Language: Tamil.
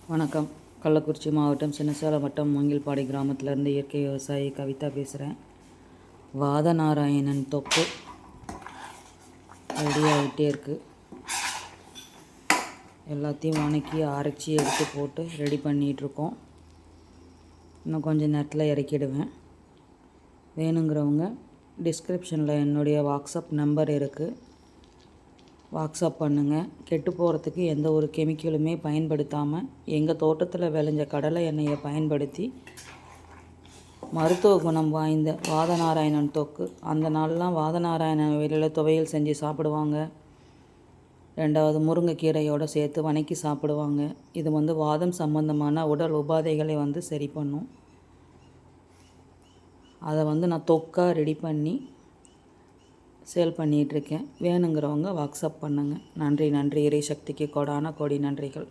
வணக்கம். கள்ளக்குறிச்சி மாவட்டம் சின்னசேலம் வட்டம் மூங்கில்பாடி கிராமத்திலேருந்து இயற்கை விவசாயி கவிதா பேசுகிறேன். வாதநாராயணன் தொக்கு ரெடி ஆகிட்டே இருக்குது. எல்லாத்தையும் வணக்கி அரைச்சி எடுத்து போட்டு ரெடி பண்ணிகிட்ருக்கோம். இன்னும் கொஞ்சம் நேரத்தில் இறக்கிடுவேன். வேணுங்கிறவங்க டிஸ்கிரிப்ஷனில் என்னுடைய வாட்ஸ்அப் நம்பர் இருக்குது, வாட்ஸ்அப் பண்ணுங்கள். கெட்டு போகிறதுக்கு எந்த ஒரு கெமிக்கலுமே பயன்படுத்தாமல் எங்கள் தோட்டத்தில் விளைஞ்ச கடலை எண்ணெயை பயன்படுத்தி மருத்துவ குணம் வாய்ந்த வாதநாராயணன் தொக்கு. அந்த நாள்லாம் வாதநாராயணன் வெளியில் துவையல் செஞ்சு சாப்பிடுவாங்க. ரெண்டாவது முருங்கைக்கீரையோடு சேர்த்து வணக்கி சாப்பிடுவாங்க. இது வாதம் சம்பந்தமான உடல் உபாதைகளை சரி பண்ணும். அதை நான் தொக்காக ரெடி பண்ணி சேல் பண்ணிகிட்ருக்கேன். வேணுங்கிறவங்க வாட்ஸ்அப் பண்ணுங்கள். நன்றி. இறை சக்திக்கு கோடான கோடி நன்றிகள்.